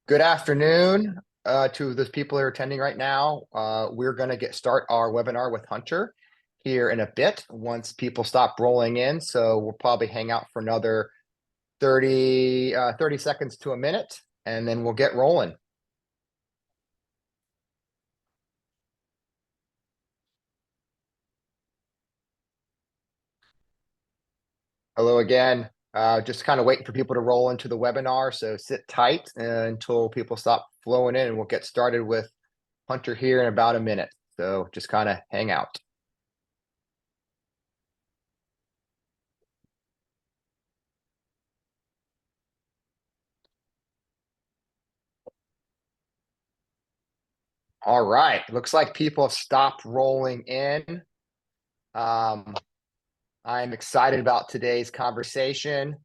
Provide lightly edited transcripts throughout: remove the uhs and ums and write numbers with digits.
Good afternoon to those people who are attending right now. We're going to start our webinar with Hunter here in a bit once people stop rolling in. So we'll probably hang out for another 30 seconds to a minute, and then we'll get rolling. Hello again. Just kind of waiting for people to roll into the webinar. So sit tight until people stop flowing in, and we'll get started with Hunter here in about a minute. So just kind of hang out. All right. Looks like people have stopped rolling in. I'm excited about today's conversation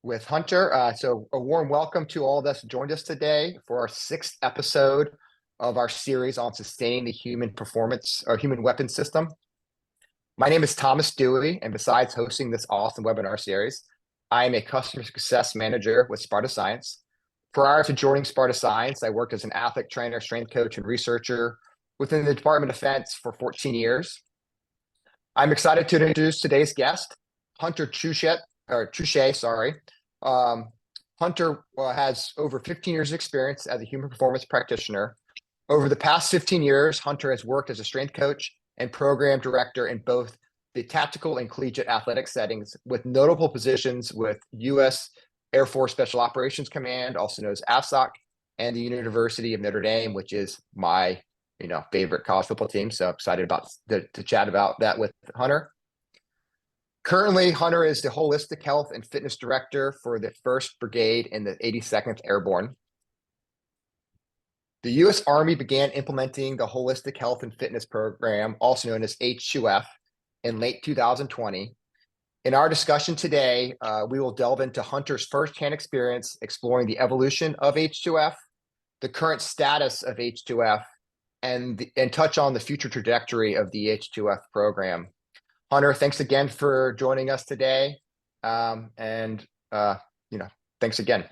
with Hunter. So a warm welcome to all of us who joined us today for our 6th episode of our series on sustaining the human performance or human weapon system. My name is Thomas Dewey, and besides hosting this awesome webinar series, I am a customer success manager with Sparta Science. Prior to joining Sparta Science, I worked as an athlete trainer, strength coach, and researcher within the Department of Defense for 14 years. I'm excited to introduce today's guest, Hunter Treuchet, sorry. Hunter has over 15 years of experience as a human performance practitioner. Over the past 15 years, Hunter has worked as a strength coach and program director in both the tactical and collegiate athletic settings, with notable positions with U.S. Air Force Special Operations Command, also known as AFSOC, and the University of Notre Dame, which is my favorite college football team. So excited about to chat about that with Hunter. Currently, Hunter is the Holistic Health and Fitness Director for the 1st Brigade in the 82nd Airborne. The U.S. Army began implementing the Holistic Health and Fitness Program, also known as H2F, in late 2020. In our discussion today, we will delve into Hunter's firsthand experience exploring the evolution of H2F, the current status of H2F, and touch on the future trajectory of the H2F program. Hunter, thanks again for joining us today. Thanks again.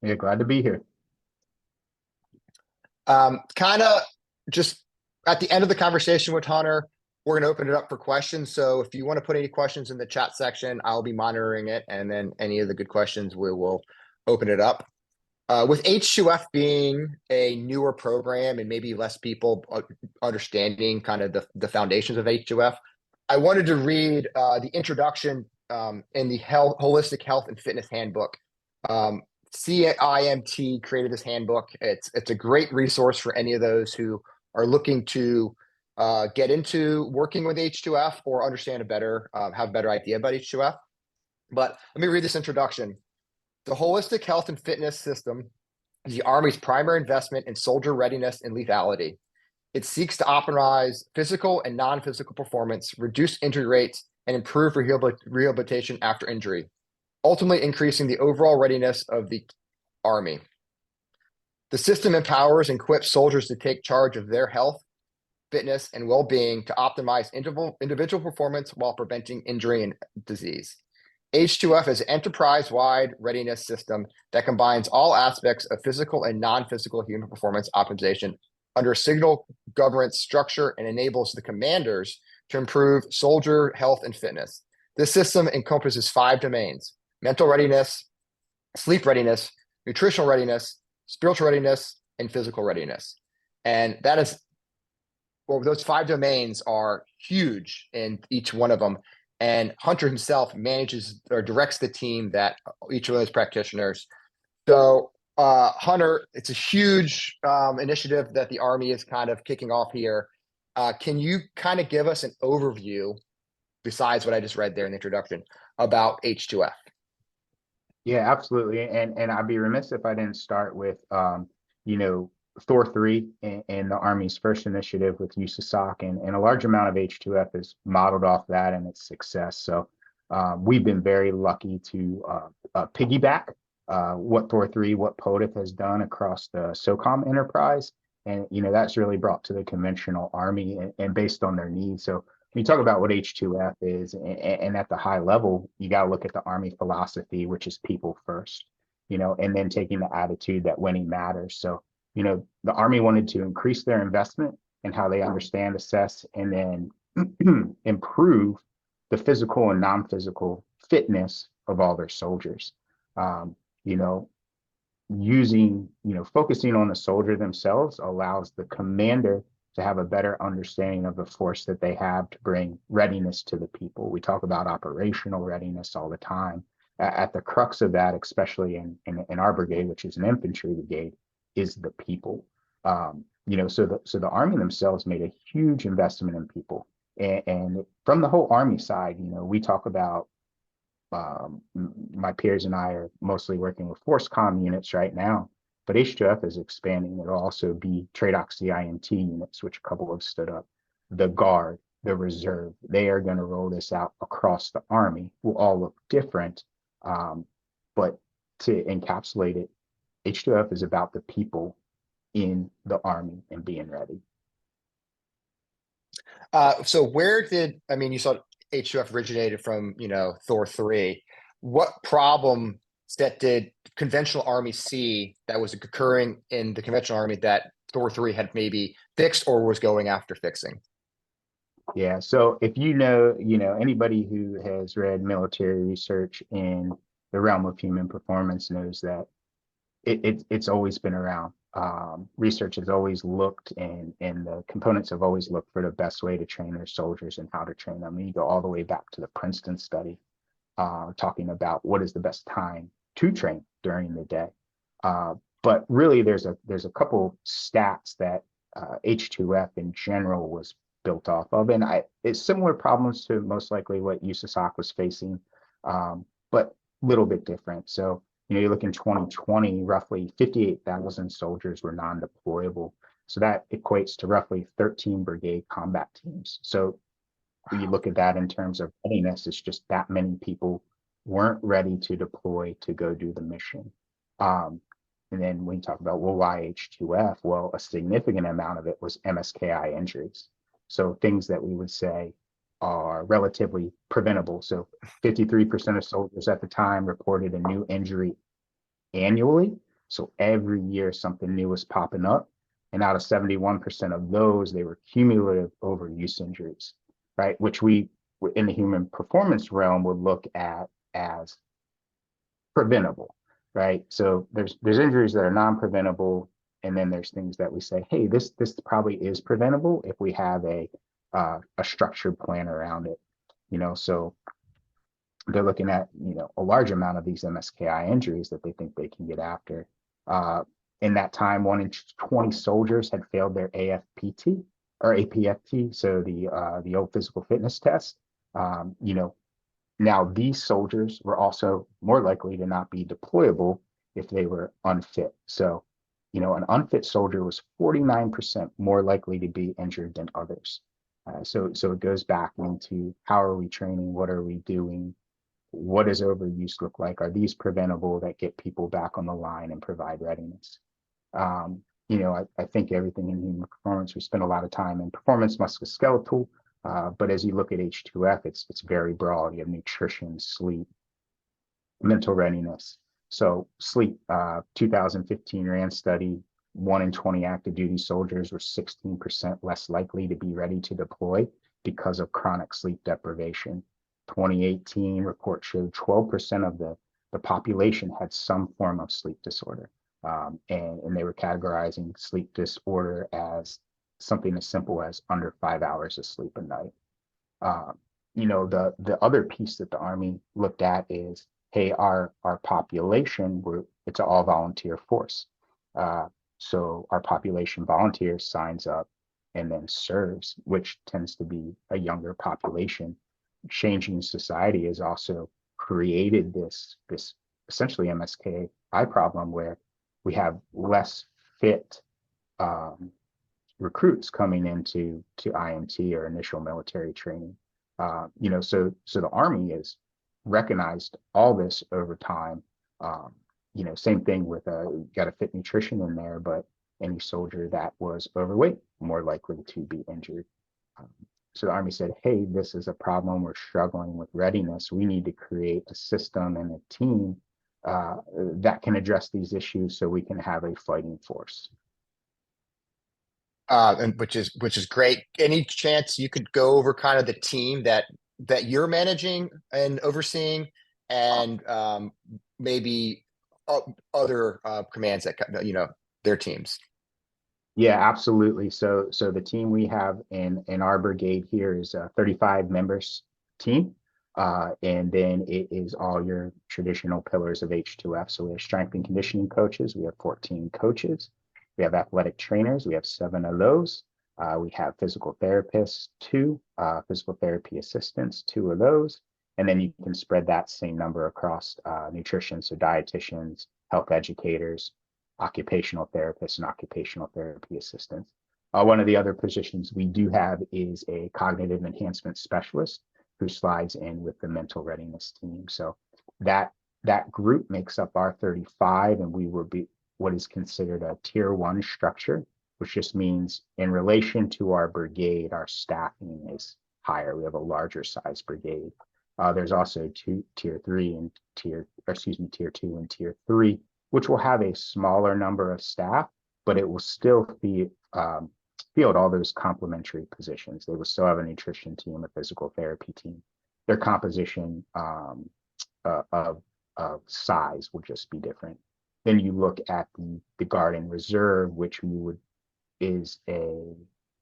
Yeah, glad to be here. Kind of just at the end of the conversation with Hunter, we're going to open it up for questions. So if you want to put any questions in the chat section, I'll be monitoring it. And then any of the good questions, we will open it up. With H2F being a newer program and maybe less people understanding kind of the foundations of H2F, I wanted to read the introduction in the Holistic Health and Fitness Handbook. CIMT created this handbook. It's a great resource for any of those who are looking to get into working with H2F or understand have a better idea about H2F. But let me read this introduction. The Holistic Health and Fitness System is the Army's primary investment in soldier readiness and lethality. It seeks to optimize physical and non-physical performance, reduce injury rates, and improve rehabilitation after injury, ultimately increasing the overall readiness of the Army. The system empowers and equips soldiers to take charge of their health, fitness, and well-being to optimize individual performance while preventing injury and disease. H2F is an enterprise-wide readiness system that combines all aspects of physical and non-physical human performance optimization under a single governance structure and enables the commanders to improve soldier health and fitness. This system encompasses 5 domains: mental readiness, sleep readiness, nutritional readiness, spiritual readiness, and physical readiness. And that is, those 5 domains are huge in each one of them. And Hunter himself manages or directs the team that each of those practitioners. So Hunter, it's a huge initiative that the Army is kind of kicking off here. Can you kind of give us an overview, besides what I just read there in the introduction, about H2F? Yeah, absolutely. And I'd be remiss if I didn't start with, Thor 3 and the Army's first initiative with USASOC, and a large amount of H2F is modeled off that and its success. So we've been very lucky to piggyback what Thor 3, what POTF has done across the SOCOM enterprise. And, that's really brought to the conventional Army and based on their needs. So when you talk about what H2F is, and at the high level, you got to look at the Army philosophy, which is people first. and then taking the attitude that winning matters. So, the Army wanted to increase their investment in how they understand, assess, and then improve the physical and non-physical fitness of all their soldiers. Um, you know, focusing on the soldier themselves allows the commander to have a better understanding of the force that they have to bring readiness to the people. We talk about operational readiness all the time. At the crux of that, especially in our brigade, which is an infantry brigade, is the people. So the Army themselves made a huge investment in people. And from the whole Army side, we talk about my peers and I are mostly working with force comm units right now, but H2F is expanding. It'll also be TRADOC CINT units, which a couple have stood up. The Guard, the Reserve, they are going to roll this out across the Army. Will all look different, but to encapsulate it, H2F is about the people in the Army and being ready. So where you saw H2F originated from, Thor 3. What problem set did conventional Army see that was occurring in the conventional Army that Thor 3 had maybe fixed or was going after fixing? Yeah, so if anybody who has read military research in the realm of human performance knows that it's always been around. Research has always looked and the components have always looked for the best way to train their soldiers and how to train them. And you go all the way back to the Princeton study, talking about what is the best time to train during the day. But really, there's a couple stats that H2F in general was built off of, and it's similar problems to most likely what USASOC was facing, but a little bit different. So you look in 2020, roughly 58,000 soldiers were non-deployable. So that equates to roughly 13 brigade combat teams. So when you look at that in terms of readiness, it's just that many people weren't ready to deploy to go do the mission. And then when you talk about, well, why H2F? Well, a significant amount of it was MSKI injuries. So things that we would say are relatively preventable. So 53% of soldiers at the time reported a new injury annually. So every year something new was popping up. And out of 71% of those, they were cumulative overuse injuries, right? Which we, in the human performance realm, would look at as preventable, right? So there's injuries that are non-preventable, and then there's things that we say, hey, this probably is preventable if we have a structured plan around it, So they're looking at a large amount of these MSKI injuries that they think they can get after. In that time, 1 in 20 soldiers had failed their AFPT or APFT, so the old physical fitness test. Now these soldiers were also more likely to not be deployable if they were unfit. So, an unfit soldier was 49% more likely to be injured than others. So it goes back into how are we training? What are we doing? What does overuse look like? Are these preventable that get people back on the line and provide readiness? I think everything in human performance, we spend a lot of time in performance musculoskeletal, but as you look at H2F, it's very broad. You have nutrition, sleep, mental readiness. So sleep, 2015 RAND study, 1 in 20 active duty soldiers were 16% less likely to be ready to deploy because of chronic sleep deprivation. 2018 report showed 12% of the population had some form of sleep disorder. And they were categorizing sleep disorder as something as simple as under 5 hours of sleep a night. The other piece that the Army looked at is, hey, our population, it's an all volunteer force. So our population volunteers signs up and then serves, which tends to be a younger population. Changing society has also created this essentially MSKI problem where we have less fit recruits coming into IMT or initial military training. So the Army has recognized all this over time. Same thing with got a fit nutrition in there, but any soldier that was overweight more likely to be injured. So the Army said, hey, this is a problem. We're struggling with readiness. We need to create a system and a team that can address these issues so we can have a fighting force. And which is great. Any chance you could go over kind of the team that you're managing and overseeing, and maybe other commands that their teams? Yeah, absolutely. So the team we have in our brigade here is a 35 members team. And then it is all your traditional pillars of H2F. So we have strength and conditioning coaches. We have 14 coaches. We have athletic trainers. We have 7 of those. We have physical therapists, 2, physical therapy assistants, 2 of those. And then you can spread that same number across nutrition, so dietitians, health educators, occupational therapists, and occupational therapy assistants. One of the other positions we do have is a cognitive enhancement specialist who slides in with the mental readiness team. So that group makes up our 35, and we will be what is considered a tier 1 structure, which just means in relation to our brigade, our staffing is higher. We have a larger size brigade. There's also tier 3 and tier 2 and tier 3, which will have a smaller number of staff, but it will still field all those complementary positions. They will still have a nutrition team, a physical therapy team. Their composition of size will just be different. Then you look at the Guard and Reserve, which is a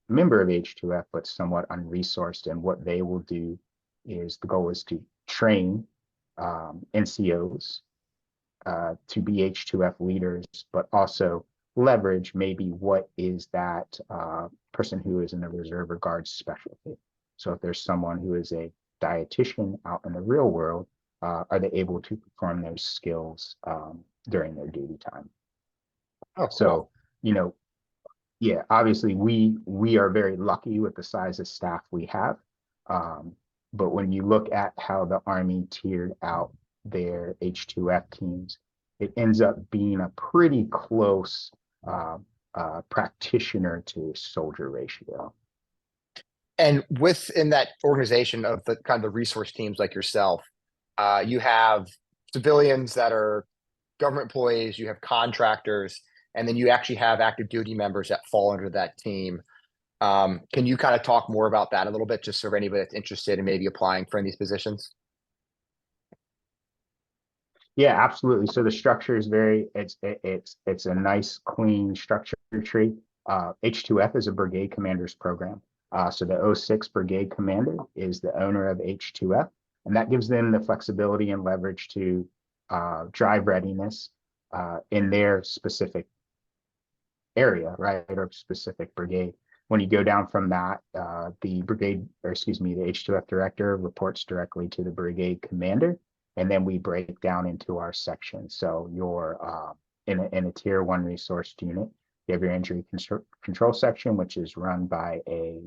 member of H2F, but somewhat unresourced. And what they will do is the goal is to train NCOs to be H2F leaders, but also leverage maybe what is that person who is in the reserve or guard specialty. So if there's someone who is a dietitian out in the real world, are they able to perform those skills during their duty time? Oh, cool. So, yeah, obviously we are very lucky with the size of staff we have. But when you look at how the Army tiered out their H2F teams, it ends up being a pretty close practitioner to soldier ratio. And within that organization of the kind of the resource teams like yourself, you have civilians that are government employees, you have contractors, and then you actually have active duty members that fall under that team. Can you kind of talk more about that a little bit, just for anybody that's interested in maybe applying for any of these positions? Yeah, absolutely. So the structure is it's a nice, clean structure tree. H2F is a brigade commander's program. So the 06 brigade commander is the owner of H2F, and that gives them the flexibility and leverage to drive readiness in their specific area, right, or specific brigade. When you go down from that, the H2F director reports directly to the brigade commander, and then we break down into our sections. So you're in a tier 1 resource unit. You have your injury control section, which is run by a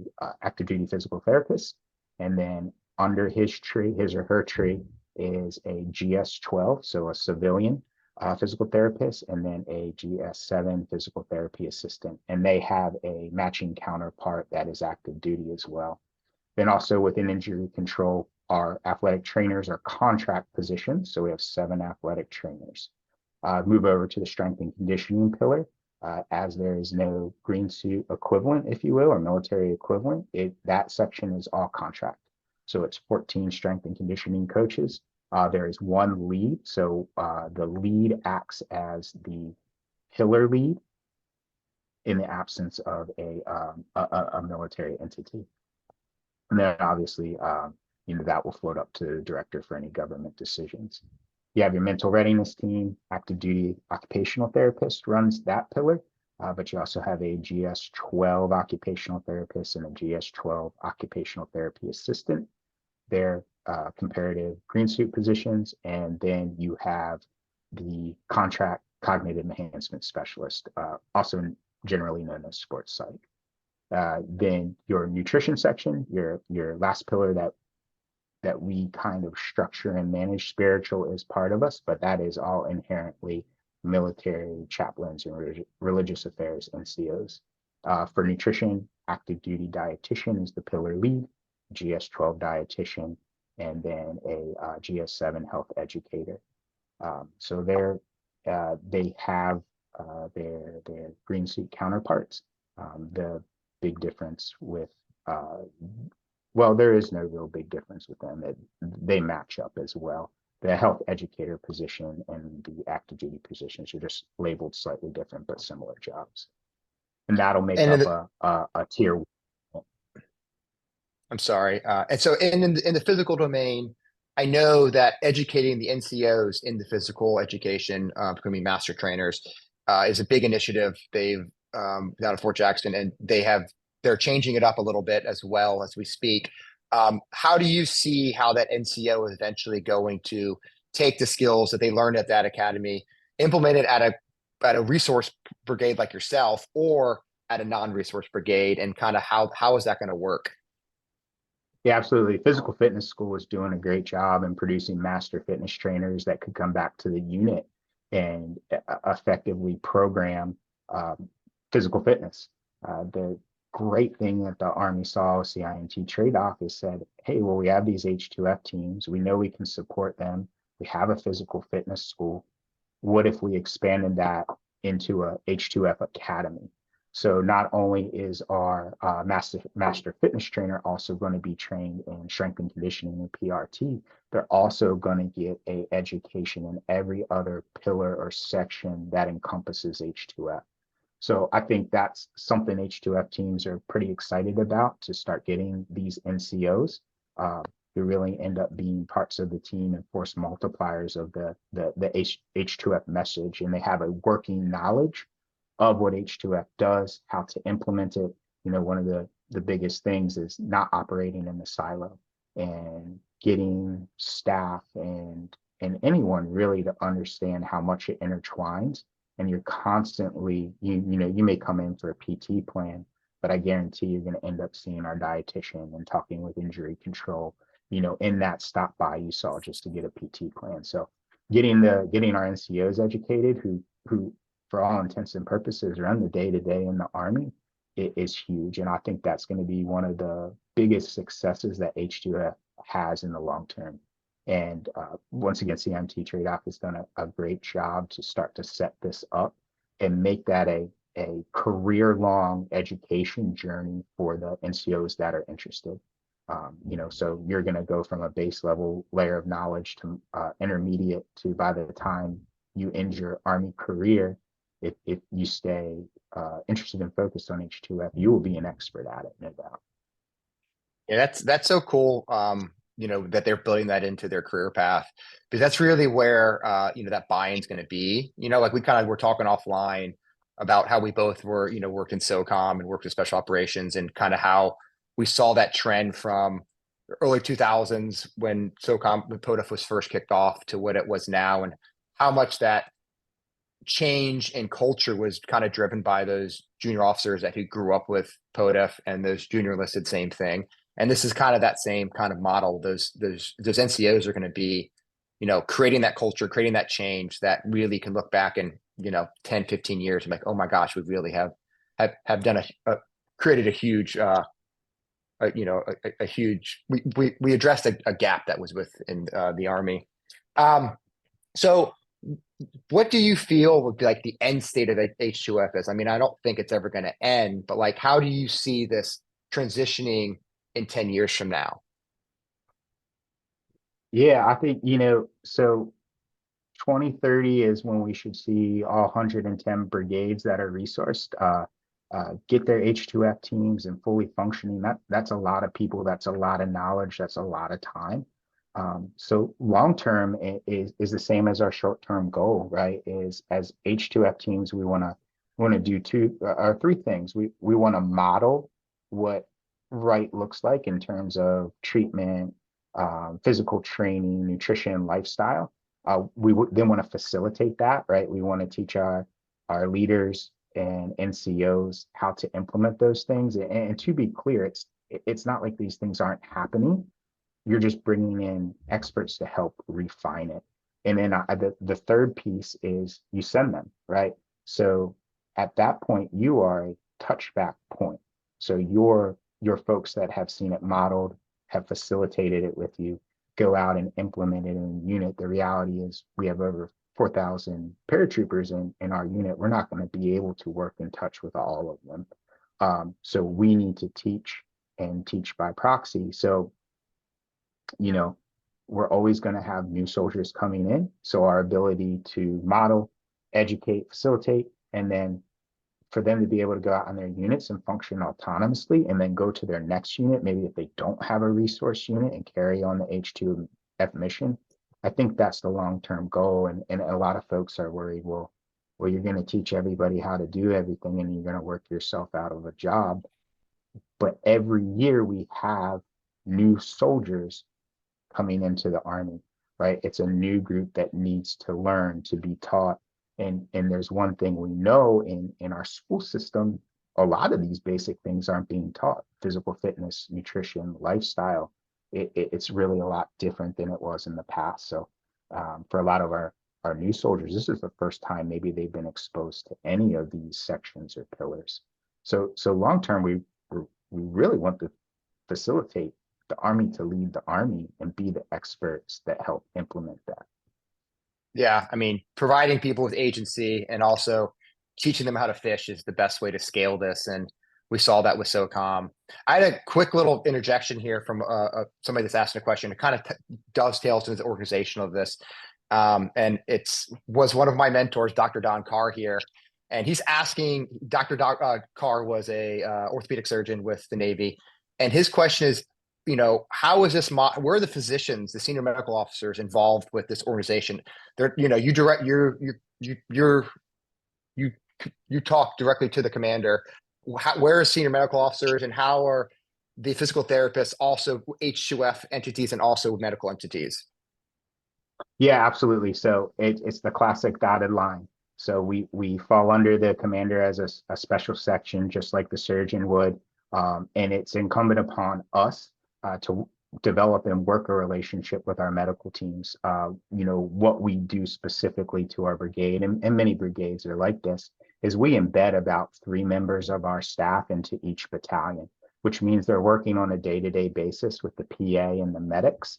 active duty physical therapist, and then under his or her tree, is a GS-12, so a civilian physical therapist, and then a GS-7 physical therapy assistant. And they have a matching counterpart that is active duty as well. Then also within injury control, our athletic trainers are contract positions. So we have 7 athletic trainers. Move over to the strength and conditioning pillar. As there is no green suit equivalent, if you will, or military equivalent, that section is all contract. So it's 14 strength and conditioning coaches. There is 1 lead. So the lead acts as the pillar lead in the absence of a military entity. And then obviously, that will float up to the director for any government decisions. You have your mental readiness team. Active duty occupational therapist runs that pillar, but you also have a GS-12 occupational therapist and a GS-12 occupational therapy assistant. They're comparative green suit positions. And then you have the contract cognitive enhancement specialist, also generally known as sports psych. Then your nutrition section, your last pillar that we kind of structure and manage. Spiritual is part of us, but that is all inherently military chaplains and religious affairs NCOs. For nutrition, active duty dietitian is the pillar lead, GS-12 dietitian, and then a GS-7 health educator. So they have their green suit counterparts. The big difference with well, there is no real big difference with them. They match up as well. The health educator position and the active duty positions are just labeled slightly different, but similar jobs. And that'll make And in up the, a tier. I'm sorry. And so in the physical domain, I know that educating the NCOs in the physical education, becoming master trainers, is a big initiative. They've down at Fort Jackson, and they're changing it up a little bit as well as we speak. How do you see how that NCO is eventually going to take the skills that they learned at that academy, implement it at a resource brigade like yourself, or at a non-resource brigade, and kind of how is that going to work? Yeah, absolutely. Physical fitness school is doing a great job in producing master fitness trainers that could come back to the unit and effectively program physical fitness. The great thing that the Army saw with CIMT trade office said, hey, well, we have these H2F teams. We know we can support them. We have a physical fitness school. What if we expanded that into a H2F academy? So not only is our master fitness trainer also going to be trained in strength and conditioning and PRT, they're also going to get a education in every other pillar or section that encompasses H2F. So I think that's something H2F teams are pretty excited about, to start getting these NCOs who really end up being parts of the team and force multipliers of the H2F message, and they have a working knowledge of what H2F does, how to implement it. You know, one of the biggest things is not operating in the silo and getting staff and anyone really to understand how much it intertwines. And you're constantly, you know, you may come in for a PT plan, but I guarantee you're going to end up seeing our dietitian and talking with injury control, you know, in that stop by you saw just to get a PT plan. So getting our NCOs educated who for all intents and purposes run the day-to-day in the Army, it is huge. And I think that's going to be one of the biggest successes that H2F has in the long term. And once again, CMT Trade Off has done a great job to start to set this up and make that a career-long education journey for the NCOs that are interested. You know, so you're going to go from a base level layer of knowledge to intermediate to, by the time you end your Army career, if you stay interested and focused on H2F, you will be an expert at it, no doubt. Yeah, that's so cool. You know, that they're building that into their career path, because that's really where you know, that buy-in's going to be. You know, like we kind of were talking offline about how we both were, you know, worked in SOCOM and worked in special operations, and kind of how we saw that trend from the early 2000s when SOCOM, when POTUF was first kicked off, to what it was now, and how much that change in culture was kind of driven by those junior officers that who grew up with POTUF, and those junior enlisted, same thing. And this is kind of that same kind of model. Those NCOs are going to be, you know, creating that culture, creating that change that really can look back in, you know, 10, 15 years and like, oh my gosh, we really have done created a huge, you know, a huge, we addressed a gap that was within the Army. So what do you feel would be like the end state of H2F is? I mean, I don't think it's ever going to end, but like, how do you see this transitioning in 10 years from now? Yeah, I think, you know, so 2030 is when we should see all 110 brigades that are resourced get their H2F teams and fully functioning. That's a lot of people. That's a lot of knowledge. That's a lot of time. So long term is the same as our short term goal, right? Is as H2F teams, we want to do two or three things. We want to model what right looks like in terms of treatment, physical training, nutrition, lifestyle. We would then want to facilitate that, right? We want to teach our leaders and NCOs how to implement those things. And to be clear, it's not like these things aren't happening. You're just bringing in experts to help refine it. And then the third piece is you send them, right? So at that point, you are a touchback point. So your folks that have seen it modeled, have facilitated it with you, go out and implement it in a unit. The reality is we have over 4,000 paratroopers in our unit. We're not going to be able to work in touch with all of them. So we need to teach and teach by proxy. So, you know, we're always going to have new soldiers coming in. So our ability to model, educate, facilitate, and then for them to be able to go out on their units and function autonomously and then go to their next unit, maybe if they don't have a resource unit, and carry on the H2F mission. I think that's the long-term goal. And a lot of folks are worried, well, you're going to teach everybody how to do everything and you're going to work yourself out of a job. But every year we have new soldiers coming into the Army, right? It's a new group that needs to learn, to be taught. And there's one thing we know in our school system, a lot of these basic things aren't being taught. Physical fitness, nutrition, lifestyle. It's really a lot different than it was in the past. So for a lot of our new soldiers, this is the first time maybe they've been exposed to any of these sections or pillars. So long term, we really want to facilitate the Army to lead the Army and be the experts that help implement that. Yeah, I mean, providing people with agency and also teaching them how to fish is the best way to scale this. And we saw that with SOCOM. I had a quick little interjection here from somebody that's asking a question. It kind of dovetails to the organization of this. And was one of my mentors, Dr. Don Carr here. And he's asking, Dr. Carr was a orthopedic surgeon with the Navy. And his question is, how is this, where are the physicians, the senior medical officers involved with this organization? They're, you talk directly to the commander. Where are senior medical officers and how are the physical therapists also H2F entities and also medical entities? Yeah, absolutely. So it's the classic dotted line. So we fall under the commander as a special section, just like the surgeon would. And it's incumbent upon us to develop and work a relationship with our medical teams. What we do specifically to our brigade, and many brigades are like this, is we embed about 3 members of our staff into each battalion, which means they're working on a day-to-day basis with the PA and the medics.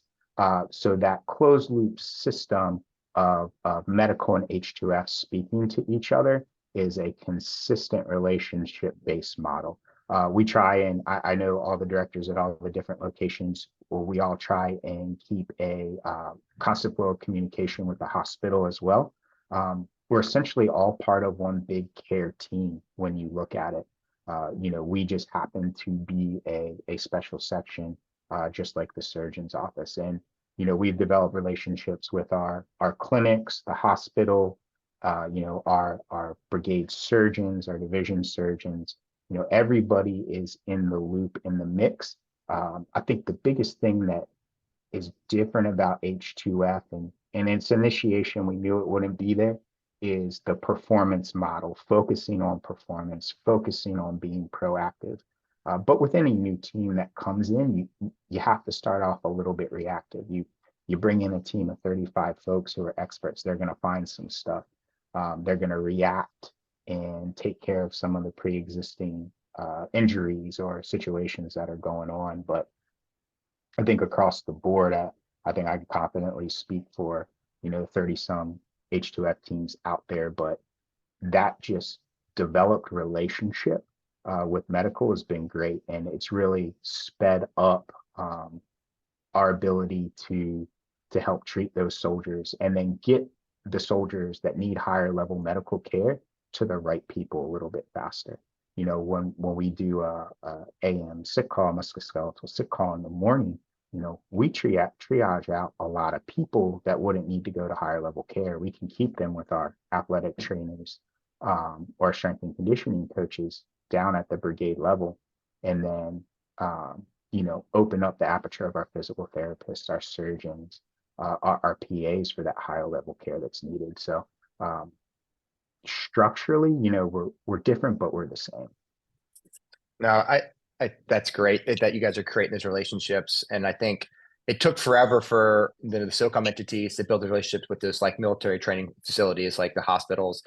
So that closed loop system of medical and H2F speaking to each other is a consistent relationship-based model. We try, and I know all the directors at all the different locations, we all try and keep a constant flow of communication with the hospital as well. We're essentially all part of one big care team when you look at it. We just happen to be a special section, just like the surgeon's office. And, we've developed relationships with our clinics, the hospital, our brigade surgeons, our division surgeons. Everybody is in the loop, in the mix. I think the biggest thing that is different about H2F and its initiation, we knew it wouldn't be there, is the performance model, focusing on performance, focusing on being proactive. But with any new team that comes in, you have to start off a little bit reactive. You bring in a team of 35 folks who are experts, they're going to find some stuff. They're going to react and take care of some of the pre-existing injuries or situations that are going on. But I think across the board, I think I can confidently speak for 30 some H2F teams out there, but that just developed relationship with medical has been great, and it's really sped up our ability to help treat those soldiers and then get the soldiers that need higher level medical care to the right people a little bit faster. When we do a AM sick call, musculoskeletal sick call in the morning, we triage out a lot of people that wouldn't need to go to higher level care. We can keep them with our athletic trainers or strength and conditioning coaches down at the brigade level, and then open up the aperture of our physical therapists, our surgeons, our PAs for that higher level care that's needed. So structurally, we're different, but we're the same. No, I that's great that you guys are creating those relationships. And I think it took forever for the SOCOM entities to build the relationships with those like military training facilities, like the hospitals.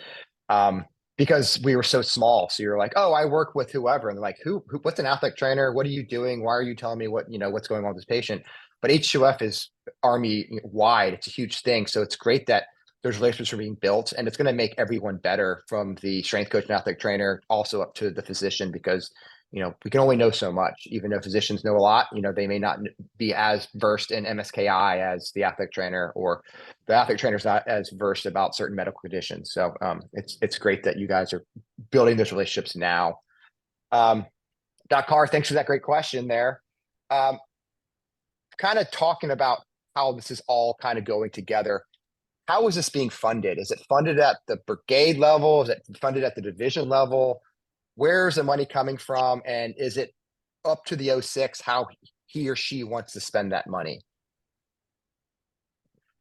because we were so small. So you're like, oh, I work with whoever. And they're like, what's an athletic trainer? What are you doing? Why are you telling me what's going on with this patient? But H2F is Army wide. It's a huge thing. So it's great that there's relationships are being built, and it's going to make everyone better, from the strength coach and athletic trainer also up to the physician, because we can only know so much. Even though physicians know a lot, they may not be as versed in MSKI as the athletic trainer, or the athletic trainer is not as versed about certain medical conditions. So it's great that you guys are building those relationships now. Dakar, thanks for that great question there. Kind of talking about how this is all kind of going together. How is this being funded? Is it funded at the brigade level? Is it funded at the division level? Where's the money coming from? And is it up to the 06 how he or she wants to spend that money?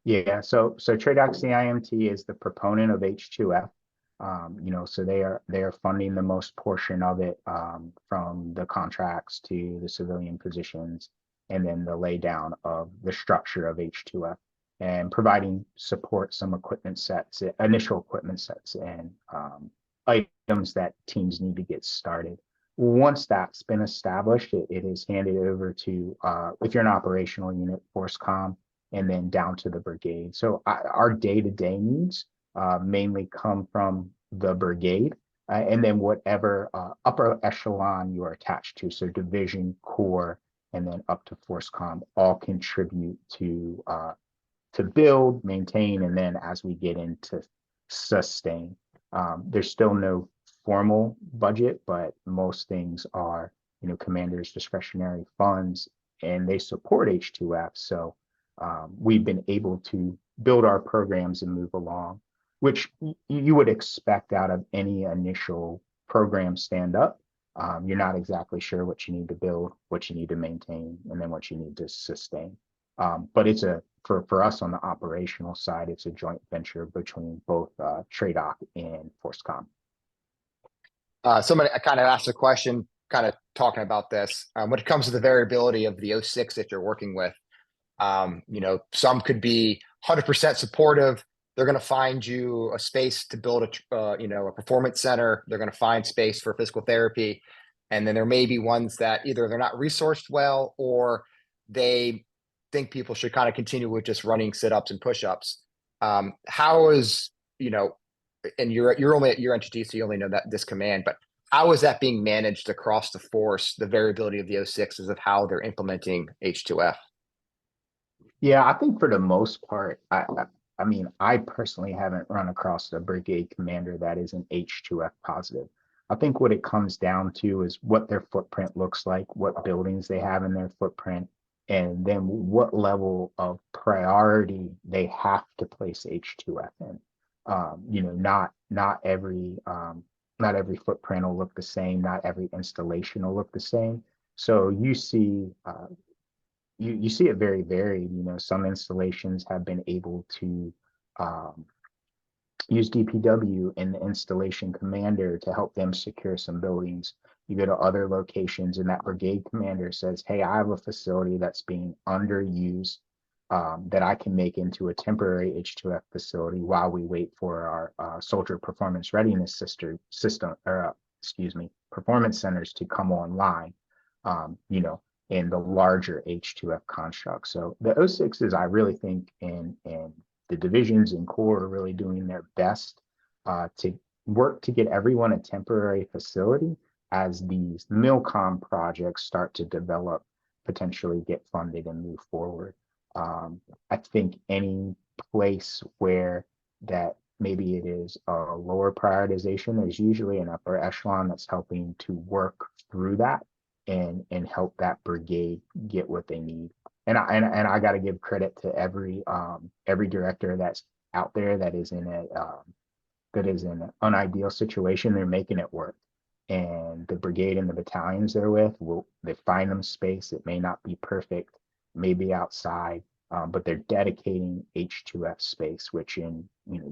Yeah, so Tradox CIMT is the proponent of H2F. So they are funding the most portion of it, from the contracts to the civilian positions, and then the laydown of the structure of H2F, and providing support, some equipment sets, initial equipment sets, and items that teams need to get started. Once that's been established, it is handed over to, if you're an operational unit, Force Com, and then down to the brigade. So our day-to-day needs mainly come from the brigade, and then whatever upper echelon you are attached to, so division, corps, and then up to Force Com, all contribute to build, maintain, and then as we get into sustain. There's still no formal budget, but most things are, commanders' discretionary funds, and they support H2F. So we've been able to build our programs and move along, which you would expect out of any initial program stand up. You're not exactly sure what you need to build, what you need to maintain, and then what you need to sustain. But it's for us on the operational side, it's a joint venture between both TRADOC and ForceCom. Somebody kind of asked a question, kind of talking about this. When it comes to the variability of the 06 that you're working with, some could be 100% supportive. They're going to find you a space to build a performance center. They're going to find space for physical therapy. And then there may be ones that either they're not resourced well, or they think people should kind of continue with just running sit-ups and push-ups. How is, and you're only at your entity, so you only know that this command, but how is that being managed across the force, the variability of the 06s of how they're implementing H2F? Yeah, I think for the most part, I mean, I personally haven't run across a brigade commander that is an H2F positive. I think what it comes down to is what their footprint looks like, what buildings they have in their footprint, and then what level of priority they have to place H2F in. Not every footprint will look the same. Not every installation will look the same. So you see you see it very varied. Some installations have been able to use DPW and the installation commander to help them secure some buildings. You go to other locations and that brigade commander says, hey, I have a facility that's being underused, that I can make into a temporary H2F facility while we wait for our soldier performance readiness system, or performance centers to come online. In the larger H2F construct. So the 06s, I really think, and the divisions and corps are really doing their best to work to get everyone a temporary facility as these MILCOM projects start to develop, potentially get funded and move forward. I think any place where that maybe it is a lower prioritization, there's usually an upper echelon that's helping to work through that and help that brigade get what they need. And I got to give credit to every director that's out there that is in an unideal situation. They're making it work, and the brigade and the battalions they're with they find them space. It may not be perfect, maybe outside, but they're dedicating H2F space, which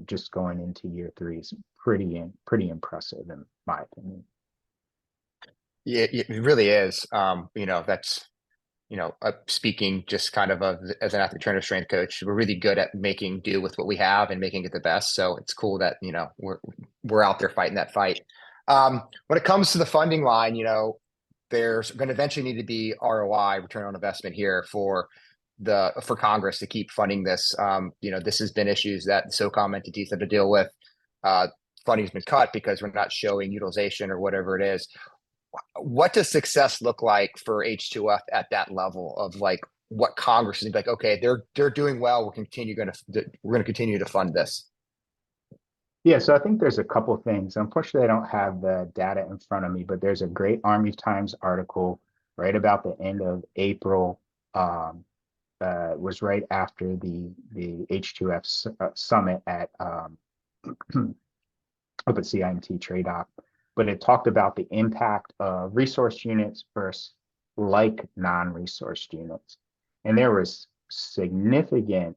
just going into year 3 is pretty impressive in my opinion. Yeah, it really is. That's speaking just kind of as an athlete trainer strength coach, we're really good at making do with what we have and making it the best. So it's cool that, we're out there fighting that fight. When it comes to the funding line, there's going to eventually need to be ROI, return on investment here for Congress to keep funding this. This has been issues that the SOCOM entities have to deal with. Funding's been cut because we're not showing utilization or whatever it is. What does success look like for H2F at that level of like what Congress is like? Okay, they're doing well. We're going to continue to fund this. Yeah, so I think there's a couple things. Unfortunately, I don't have the data in front of me, but there's a great Army Times article right about the end of April. Was right after the H2F summit at up at CIMT TRADOC, but it talked about the impact of resource units versus like non-resourced units, and there was significant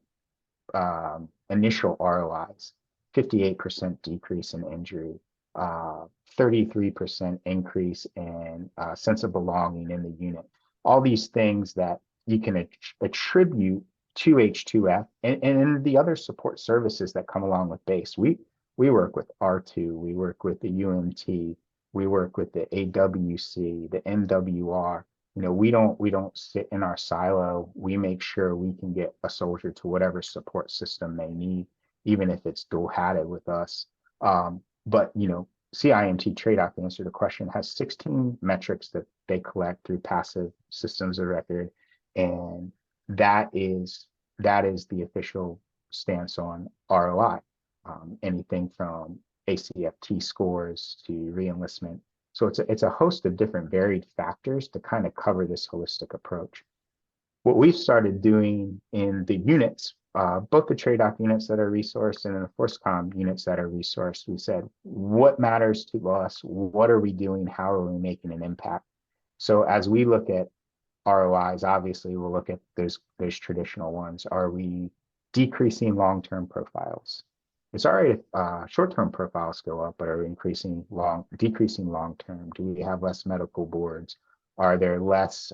initial ROIs. 58% decrease in injury, 33% increase in sense of belonging in the unit. All these things that you can attribute to H2F and the other support services that come along with base. We work with R2, we work with the UMT, we work with the AWC, the MWR. We don't sit in our silo. We make sure we can get a soldier to whatever support system they need, even if it's dual hatted with us. But CIMT TRADOC, to answer the question, has 16 metrics that they collect through passive systems of record, and that is the official stance on ROI. Anything from ACFT scores to reenlistment. So it's a host of different varied factors to kind of cover this holistic approach. What we've started doing in the units, both the TRADOC units that are resourced and the ForceCom units that are resourced, we said, what matters to us? What are we doing? How are we making an impact? So as we look at ROIs, obviously we'll look at those traditional ones. Are we decreasing long-term profiles? It's already short-term profiles go up, but are we decreasing long-term? Do we have less medical boards? Are there less,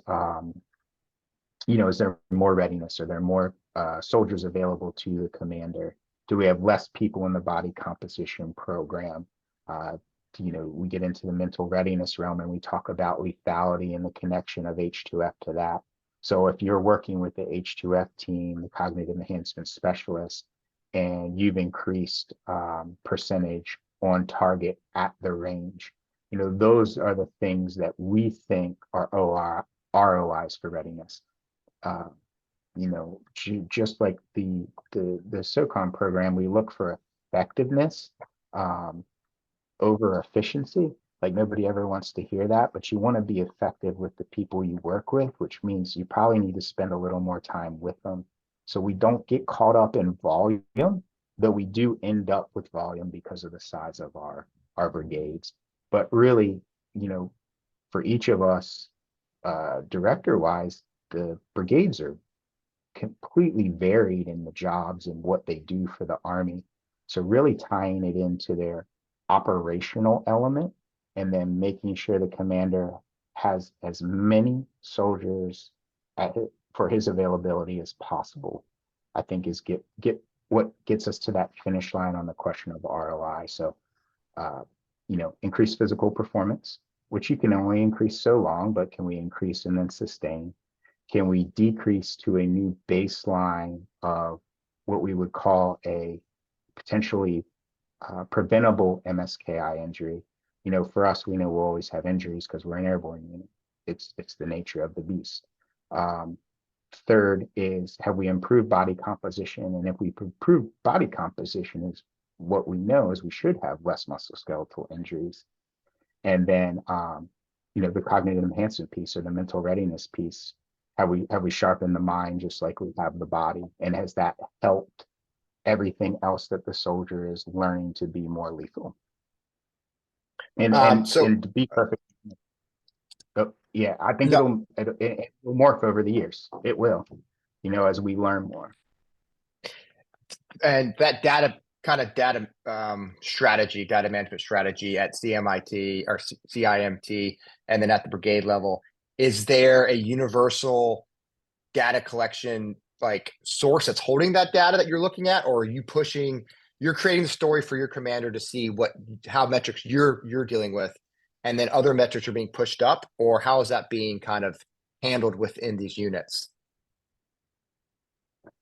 is there more readiness? Are there more soldiers available to the commander? Do we have less people in the body composition program? We get into the mental readiness realm and we talk about lethality and the connection of H2F to that. So if you're working with the H2F team, the cognitive enhancement specialist, and you've increased percentage on target at the range, those are the things that we think are ROIs for readiness. Just like the SOCOM program, we look for effectiveness over efficiency. Like nobody ever wants to hear that, but you want to be effective with the people you work with, which means you probably need to spend a little more time with them. So we don't get caught up in volume, though we do end up with volume because of the size of our brigades. But really, for each of us, director-wise, the brigades are completely varied in the jobs and what they do for the Army. So really tying it into their operational element and then making sure the commander has as many soldiers for his availability as possible, I think is get what gets us to that finish line on the question of ROI. So, increase physical performance, which you can only increase so long, but can we increase and then sustain? Can we decrease to a new baseline of what we would call a potentially preventable MSKI injury? For us, we know we'll always have injuries because we're an airborne unit. It's the nature of the beast. Third is, have we improved body composition? And if we improve body composition, is what we know is we should have less musculoskeletal injuries. And then, the cognitive enhancement piece or the mental readiness piece, have we sharpened the mind just like we have the body? And has that helped everything else that the soldier is learning to be more lethal? And to be perfect, yeah, I think it'll morph over the years. It will, as we learn more. And that data strategy, data management strategy at CMIT or CIMT, and then at the brigade level, is there a universal data collection like source that's holding that data that you're looking at, or are you pushing, you're creating the story for your commander to see how metrics you're dealing with, and then other metrics are being pushed up, or how is that being kind of handled within these units?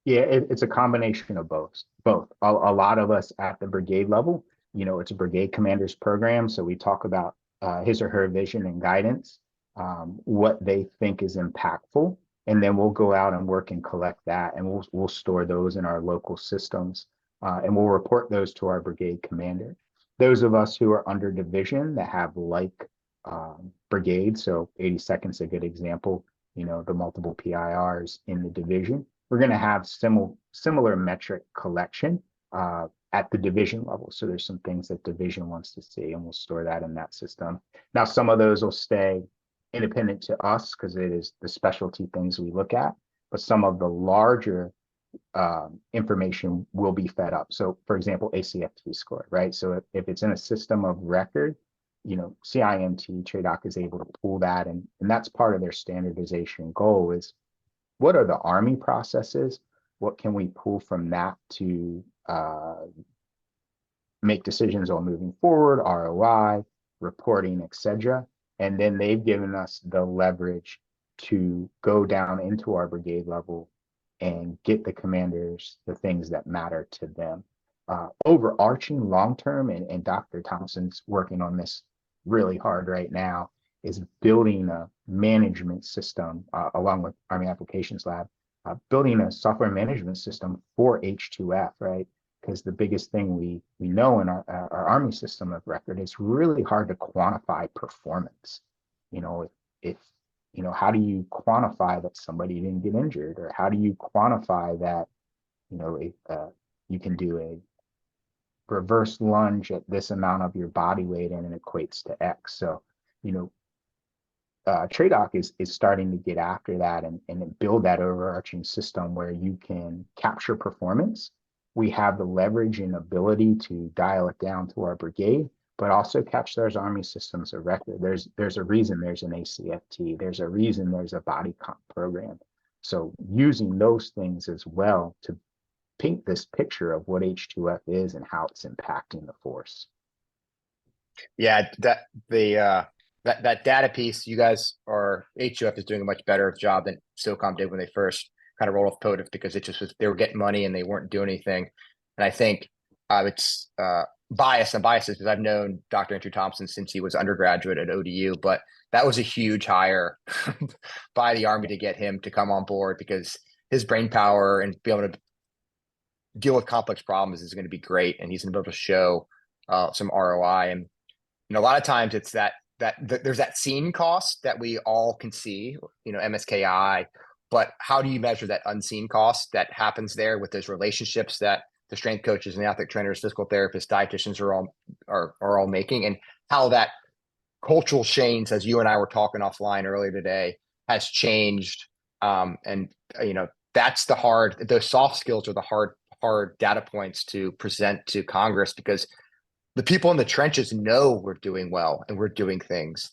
Yeah, it's a combination of both. Both. A lot of us at the brigade level, it's a brigade commander's program, so we talk about his or her vision and guidance, what they think is impactful, and then we'll go out and work and collect that, and we'll store those in our local systems, and we'll report those to our brigade commander. Those of us who are under division that have like brigade, so 82nd is a good example. The multiple PIRs in the division, we're going to have similar metric collection at the division level. So there's some things that division wants to see, and we'll store that in that system. Now, some of those will stay independent to us because it is the specialty things we look at, but some of the larger information will be fed up. So for example, ACFT score, right? So if it's in a system of record, CIMT, TRADOC is able to pull that, and that's part of their standardization goal is, what are the Army processes? What can we pull from that to make decisions on moving forward, ROI, reporting, etc. And then they've given us the leverage to go down into our brigade level and get the commanders the things that matter to them. Overarching long-term, and Dr. Thompson's working on this really hard right now, is building a management system along with Army Applications Lab, building a software management system for H2F, right? Because the biggest thing we know in our Army system of record, it's really hard to quantify performance. If how do you quantify that somebody didn't get injured, or how do you quantify that, you can do a reverse lunge at this amount of your body weight and it equates to X. So, TRADOC is starting to get after that and build that overarching system where you can capture performance. We have the leverage and ability to dial it down to our brigade, but also capture those Army systems of record. There's a reason there's an ACFT. There's a reason there's a body comp program. So using those things as well to paint this picture of what H2F is and how it's impacting the force. Yeah, that data piece, you guys H2F is doing a much better job than SOCOM did when they first kind of rolled off POTF, because it just was, they were getting money and they weren't doing anything. And I think it's biased because I've known Dr. Andrew Thompson since he was undergraduate at ODU, but that was a huge hire by the Army to get him to come on board, because his brain power and be able to deal with complex problems is going to be great. And he's going to be able to show some ROI. And a lot of times it's that there's that seen cost that we all can see, MSKI, but how do you measure that unseen cost that happens there with those relationships that the strength coaches and the athletic trainers, physical therapists, dietitians are all making, and how that cultural change, as you and I were talking offline earlier today, has changed. And that's those soft skills are the hard data points to present to Congress, because the people in the trenches know we're doing well and we're doing things.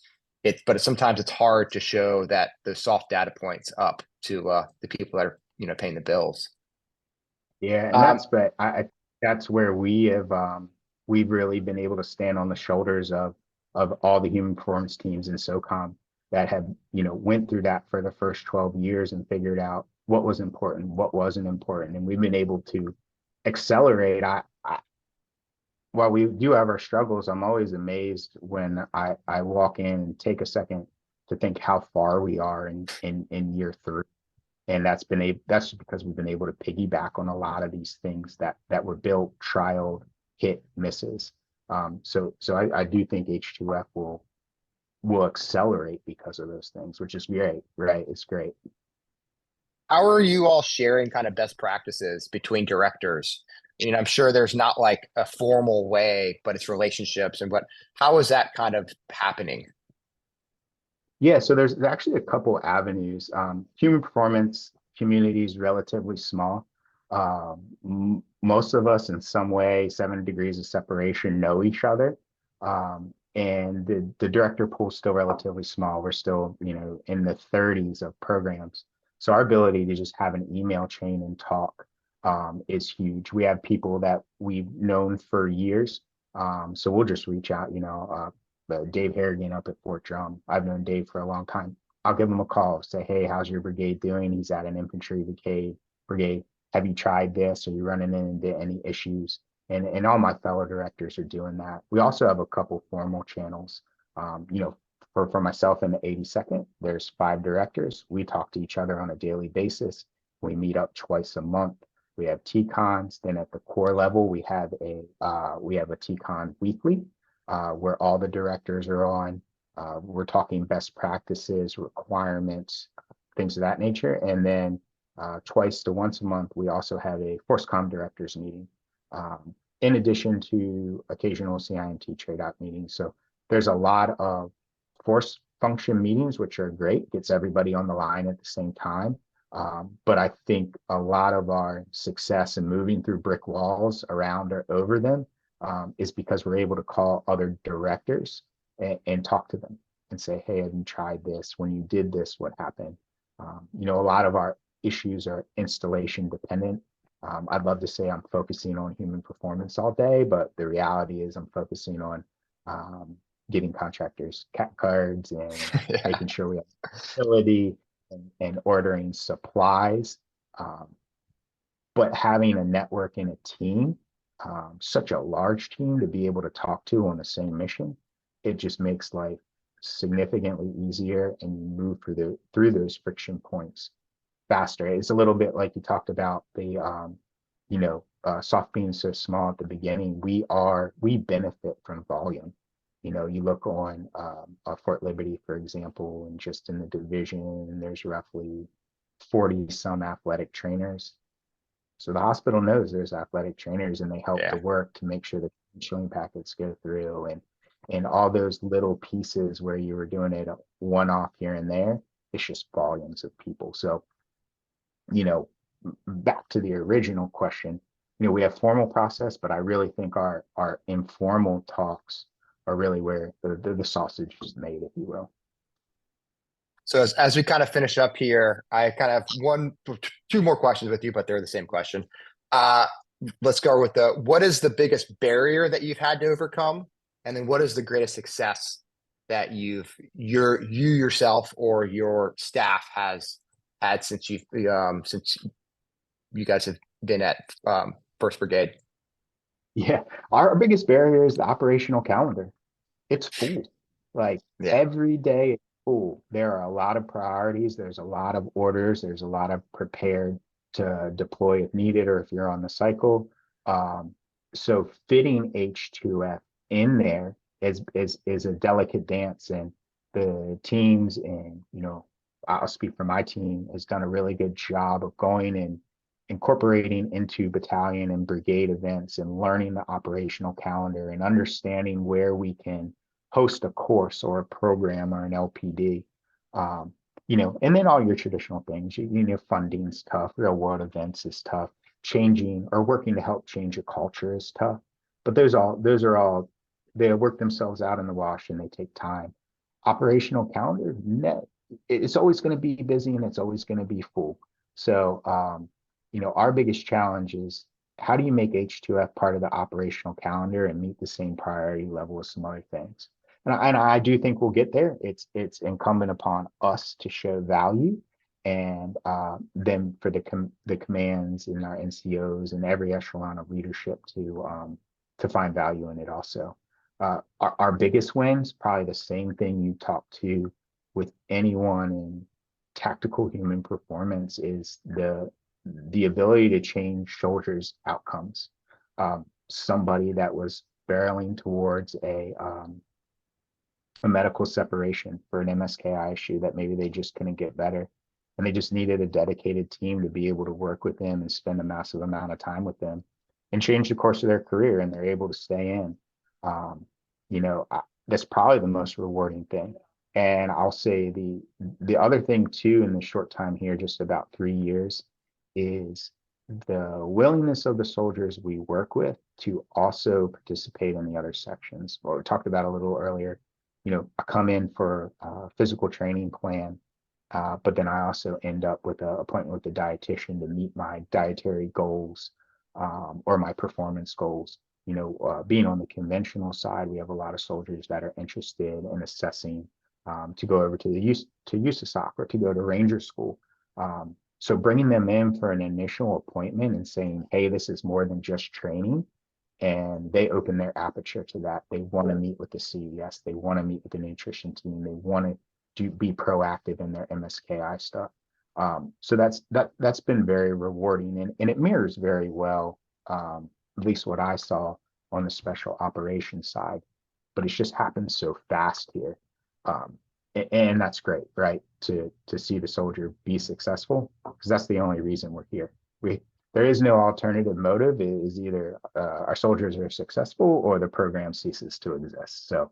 But sometimes it's hard to show that those soft data points up to the people that are paying the bills. Yeah, and that's where we've really been able to stand on the shoulders of all the human performance teams in SOCOM that have went through that for the first 12 years and figured out what was important, what wasn't important, and we've been able to accelerate. While we do have our struggles, I'm always amazed when I walk in and take a second to think how far we are in year 3. And that's because we've been able to piggyback on a lot of these things that were built, trialed, hit, misses. So I do think H2F will accelerate because of those things, which is great, right? It's great. How are you all sharing kind of best practices between directors? I'm sure there's not like a formal way, but it's relationships. How is that kind of happening? Yeah, so there's actually a couple avenues. Human performance community is relatively small. Most of us in some way, 7 degrees of separation, know each other. And the director pool is still relatively small. We're still, in the 30s of programs. So our ability to just have an email chain and talk is huge. We have people that we've known for years. So we'll just reach out, Dave Harrigan up at Fort Drum. I've known Dave for a long time. I'll give him a call, say, hey, how's your brigade doing? He's at an infantry brigade. Have you tried this? Are you running into any issues? And all my fellow directors are doing that. We also have a couple formal channels. For myself and the 82nd, there's 5 directors. We talk to each other on a daily basis. We meet up twice a month. We have TCONs. Then at the core level, we have a TCON weekly where all the directors are on. We're talking best practices, requirements, things of that nature. And then twice to once a month, we also have a ForceCom directors meeting, in addition to occasional CIMT trade-out meetings. So there's a lot of force function meetings, which are great, gets everybody on the line at the same time. But I think a lot of our success in moving through brick walls around or over them is because we're able to call other directors and talk to them and say, hey, have you tried this? When you did this, what happened? A lot of our issues are installation dependent. I'd love to say I'm focusing on human performance all day, but the reality is I'm focusing on getting contractors CAT cards and Yeah. making sure we have facility and ordering supplies. But having a network and a team, such a large team to be able to talk to on the same mission, it just makes life significantly easier, and you move through those friction points faster. It's a little bit like you talked about the soft being so small at the beginning. We benefit from volume. You look on Fort Liberty, for example, and just in the division, there's roughly 40 some athletic trainers. So the hospital knows there's athletic trainers, and they help Yeah. the work to make sure the credentialing packets go through, and all those little pieces where you were doing it one off here and there. It's just volumes of people. So, back to the original question, we have formal process, but I really think our informal talks are really where the sausage is made, if you will. So as we kind of finish up here, I kind of have 2 more questions with you, but they're the same question. Let's go with what is the biggest barrier that you've had to overcome? And then what is the greatest success that you yourself or your staff has had since you guys have been at 1st Brigade? Yeah, our biggest barrier is the operational calendar. It's full. Like Yeah. every day it's full. There are a lot of priorities. There's a lot of orders. There's a lot of prepared to deploy if needed or if you're on the cycle. So fitting H2F in there is a delicate dance, and the teams and I'll speak for my team has done a really good job of going and incorporating into battalion and brigade events and learning the operational calendar and understanding where we can host a course or a program or an LPD. And then all your traditional things, funding's tough, real world events is tough, changing or working to help change a culture is tough. But those are all, they work themselves out in the wash and they take time. Operational calendar, it's always going to be busy and it's always going to be full. So, our biggest challenge is how do you make H2F part of the operational calendar and meet the same priority level as some other things? And I do think we'll get there. It's incumbent upon us to show value, and then for the commands and our NCOs and every echelon of leadership to find value in it also. Our biggest wins, probably the same thing you talk to with anyone in tactical human performance, is the ability to change soldiers' outcomes. Somebody that was barreling towards a medical separation for an MSKI issue that maybe they just couldn't get better, and they just needed a dedicated team to be able to work with them and spend a massive amount of time with them and change the course of their career, and they're able to stay in. That's probably the most rewarding thing. And I'll say the other thing too, in the short time here, just about 3 years, is the willingness of the soldiers we work with to also participate in the other sections. Well, we talked about a little earlier, I come in for a physical training plan. But then I also end up with an appointment with the dietitian to meet my dietary goals, or my performance goals. Being on the conventional side, we have a lot of soldiers that are interested in assessing, to go over to USASOC or to go to Ranger School. So bringing them in for an initial appointment and saying, hey, this is more than just training, and they open their aperture to that. They want to meet with the CES. They want to meet with the nutrition team. They want to be proactive in their MSKI stuff. So that's been very rewarding, and it mirrors very well, at least what I saw on the special operations side. But it's just happened so fast here, and that's great, right? To see the soldier be successful, because that's the only reason we're here. There is no alternative motive. It is either our soldiers are successful or the program ceases to exist. So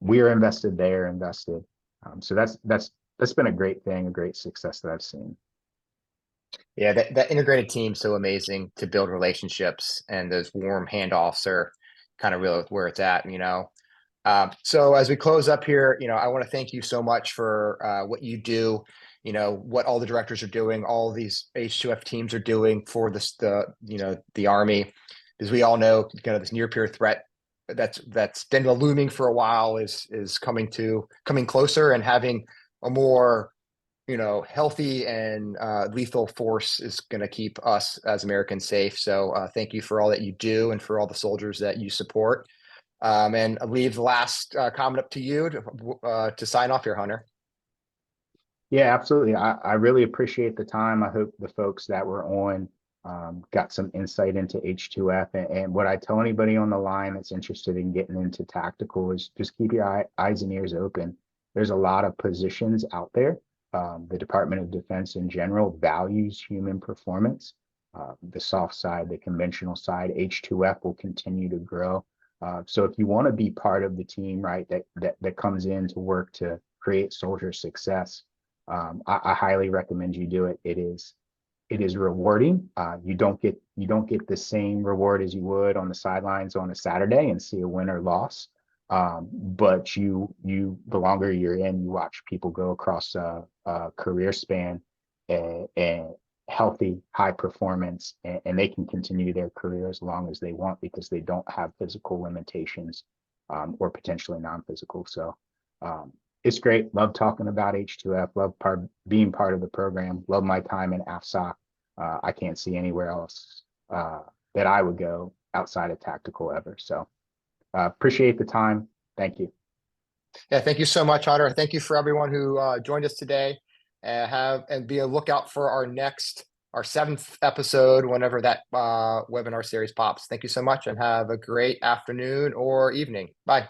we are invested, they are invested. So that's been a great thing, a great success that I've seen. Yeah, that integrated team's so amazing to build relationships, and those warm handoffs are kind of really where it's at, you know. So as we close up here, I want to thank you so much for what you do, what all the directors are doing, all these H2F teams are doing for the Army, because we all know kind of this near peer threat that's been looming for a while is coming closer, and having a more healthy and lethal force is going to keep us as Americans safe. So thank you for all that you do and for all the soldiers that you support. And I'll leave the last comment up to you to sign off here, Hunter. Yeah, absolutely. I really appreciate the time. I hope the folks that were on got some insight into H2F. And what I tell anybody on the line that's interested in getting into tactical is just keep your eyes and ears open. There's a lot of positions out there. The Department of Defense in general values human performance. The soft side, the conventional side, H2F will continue to grow. So if you want to be part of the team, right, that comes in to work to create soldier success, I highly recommend you do it. It is rewarding. You don't get the same reward as you would on the sidelines on a Saturday and see a win or loss. But the longer you're in, you watch people go across a career span, and healthy, high performance, and they can continue their career as long as they want because they don't have physical limitations, or potentially non-physical. So it's great. Love talking about H2F. Love being part of the program. Love my time in AFSOC. I can't see anywhere else that I would go outside of tactical ever. So appreciate the time. Thank you. Yeah, thank you so much, Hunter. Thank you for everyone who joined us today. And be a lookout for our 7th episode whenever that webinar series pops. Thank you so much, and have a great afternoon or evening. Bye.